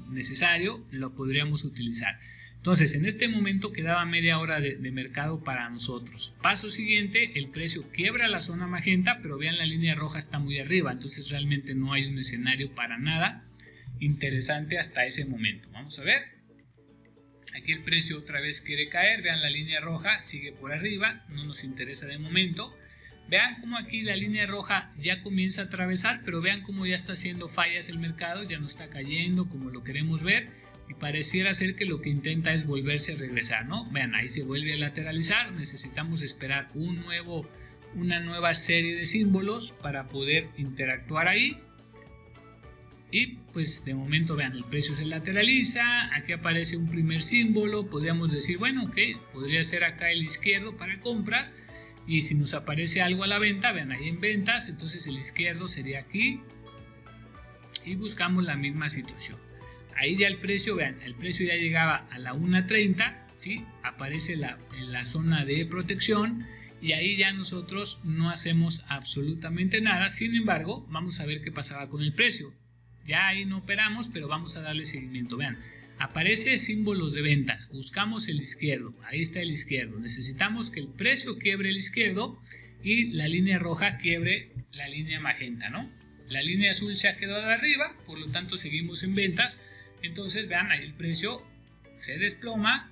necesario, lo podríamos utilizar. Entonces, en este momento quedaba media hora de mercado para nosotros. Paso siguiente, el precio quiebra la zona magenta, pero vean, la línea roja está muy arriba, entonces realmente no hay un escenario para nada interesante hasta ese momento. Vamos a ver. Aquí el precio otra vez quiere caer, vean, la línea roja sigue por arriba, no nos interesa de momento. Vean cómo aquí la línea roja ya comienza a atravesar, pero vean cómo ya está haciendo fallas el mercado, ya no está cayendo como lo queremos ver. Y pareciera ser que lo que intenta es volverse a regresar, ¿no? Vean, ahí se vuelve a lateralizar. Necesitamos esperar un nuevo una nueva serie de símbolos para poder interactuar ahí. Y pues de momento vean, el precio se lateraliza, aquí aparece un primer símbolo, podríamos decir, bueno, ok, podría ser acá el izquierdo para compras, y si nos aparece algo a la venta, vean ahí en ventas, entonces el izquierdo sería aquí, y buscamos la misma situación. Ahí ya el precio, vean, el precio ya llegaba a la 1.30, ¿sí? Aparece en la zona de protección, y ahí ya nosotros no hacemos absolutamente nada. Sin embargo, vamos a ver qué pasaba con el precio. Ya ahí no operamos, pero vamos a darle seguimiento. Vean, aparece símbolos de ventas, buscamos el izquierdo, ahí está el izquierdo. Necesitamos que el precio quiebre el izquierdo y la línea roja quiebre la línea magenta, ¿no? La línea azul se ha quedado arriba, por lo tanto seguimos en ventas. Entonces vean, ahí el precio se desploma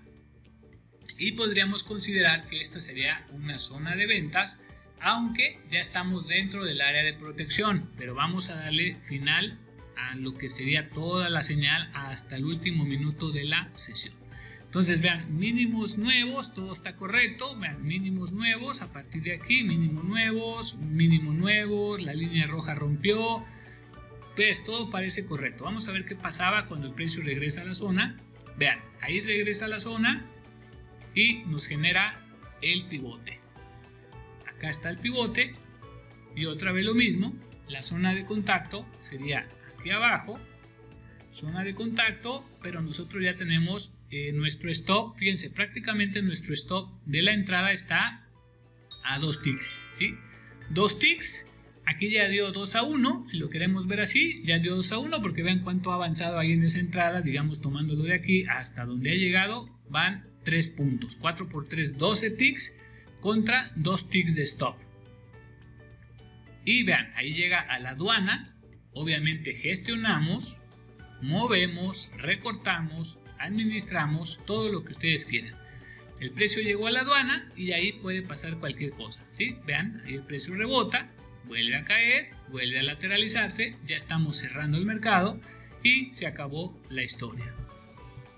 y podríamos considerar que esta sería una zona de ventas, aunque ya estamos dentro del área de protección, pero vamos a darle final a lo que sería toda la señal hasta el último minuto de la sesión. Entonces vean, mínimos nuevos, todo está correcto, vean, mínimos nuevos, a partir de aquí, mínimos nuevos, la línea roja rompió, pues todo parece correcto. Vamos a ver qué pasaba cuando el precio regresa a la zona. Vean, ahí regresa a la zona y nos genera el pivote. Acá está el pivote y otra vez lo mismo, la zona de contacto sería aquí abajo, zona de contacto, pero nosotros ya tenemos nuestro stop. Fíjense, prácticamente nuestro stop de la entrada está a 2 ticks, ¿sí? 2 ticks, aquí ya dio 2-1, si lo queremos ver así, ya dio 2-1, porque vean cuánto ha avanzado ahí en esa entrada, digamos tomándolo de aquí hasta donde ha llegado, van 3 puntos, 4 por 3, 12 ticks contra 2 ticks de stop. Y vean, ahí llega a la aduana. Obviamente gestionamos, movemos, recortamos, administramos, todo lo que ustedes quieran. El precio llegó a la aduana y ahí puede pasar cualquier cosa, ¿sí? Vean, ahí el precio rebota, vuelve a caer, vuelve a lateralizarse, ya estamos cerrando el mercado y se acabó la historia.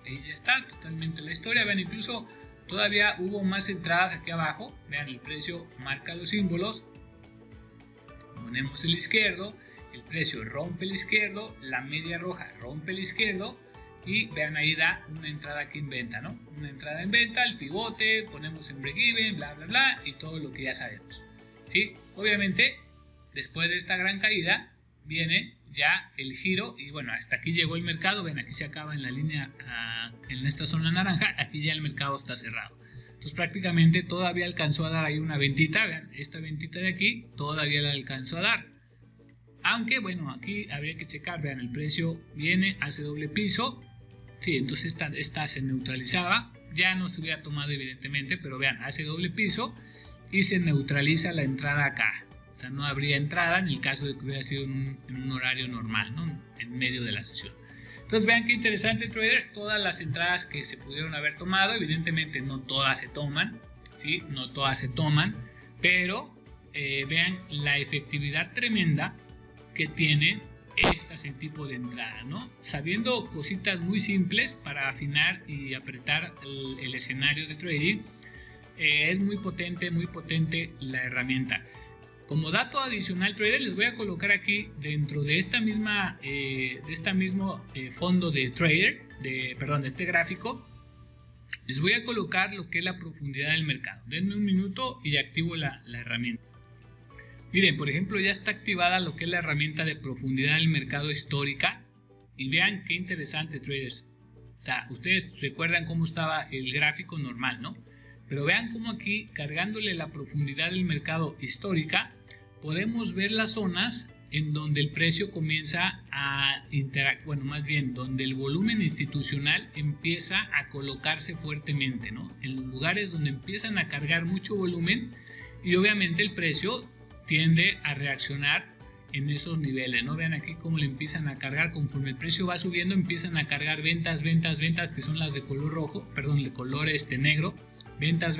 Ahí ya está totalmente la historia. Vean, incluso todavía hubo más entradas aquí abajo. Vean, el precio marca los símbolos, ponemos el izquierdo, el precio rompe el izquierdo, la media roja rompe el izquierdo y vean, ahí da una entrada aquí en venta, ¿no? Una entrada en venta, el pivote, ponemos en break-even, bla bla bla, y todo lo que ya sabemos, ¿sí? Obviamente después de esta gran caída viene ya el giro y bueno, hasta aquí llegó el mercado. Ven, aquí se acaba en la línea, en esta zona naranja, aquí ya el mercado está cerrado. Entonces prácticamente todavía alcanzó a dar ahí una ventita. Vean, esta ventita de aquí todavía la alcanzó a dar. Aunque bueno, aquí habría que checar, vean, el precio viene, hace doble piso, sí, entonces esta se neutralizaba, ya no se hubiera tomado evidentemente, pero vean, hace doble piso y se neutraliza la entrada acá, o sea, no habría entrada en el caso de que hubiera sido en un horario normal, ¿no? En medio de la sesión. Entonces vean qué interesante, traders, todas las entradas que se pudieron haber tomado, evidentemente no todas se toman, ¿sí? No todas se toman, pero vean la efectividad tremenda que tiene este tipo de entrada, ¿no? Sabiendo cositas muy simples para afinar y apretar el escenario de trading, es muy potente la herramienta. Como dato adicional, trader, les voy a colocar aquí dentro de esta misma fondo de trader, de este gráfico, les voy a colocar lo que es la profundidad del mercado. Denme un minuto y activo la herramienta. Miren, por ejemplo, ya está activada lo que es la herramienta de profundidad del mercado histórica. Y vean qué interesante, traders. O sea, ustedes recuerdan cómo estaba el gráfico normal, ¿no? Pero vean cómo aquí, cargándole la profundidad del mercado histórica, podemos ver las zonas en donde el precio comienza a interactuar, bueno, más bien, donde el volumen institucional empieza a colocarse fuertemente, ¿no? En los lugares donde empiezan a cargar mucho volumen y obviamente el precio tiende a reaccionar en esos niveles, ¿no? Vean aquí cómo le empiezan a cargar, conforme el precio va subiendo, empiezan a cargar ventas, que son las de color rojo, perdón, de color negro, ventas,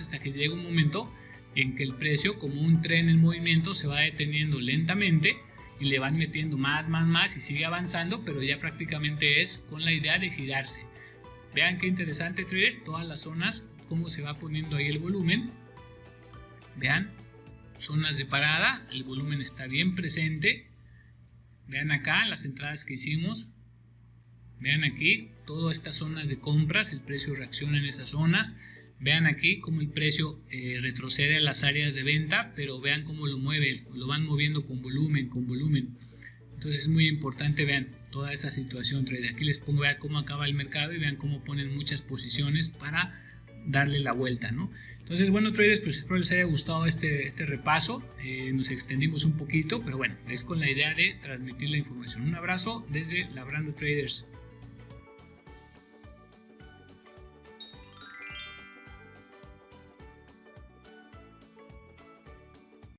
hasta que llega un momento en que el precio, como un tren en movimiento, se va deteniendo lentamente y le van metiendo más y sigue avanzando, pero ya prácticamente es con la idea de girarse. Vean qué interesante, trader, todas las zonas, cómo se va poniendo ahí el volumen. Vean, zonas de parada, el volumen está bien presente. Vean acá las entradas que hicimos. Vean aquí todas estas zonas de compras, el precio reacciona en esas zonas. Vean aquí cómo el precio retrocede a las áreas de venta, pero vean cómo lo mueve, lo van moviendo con volumen, Entonces es muy importante, vean toda esa situación, trader. Aquí les pongo, vean cómo acaba el mercado y vean cómo ponen muchas posiciones para darle la vuelta, ¿no? Entonces, bueno, traders, pues espero les haya gustado este repaso. Nos extendimos un poquito, pero bueno, es con la idea de transmitir la información. Un abrazo desde Labrando Traders.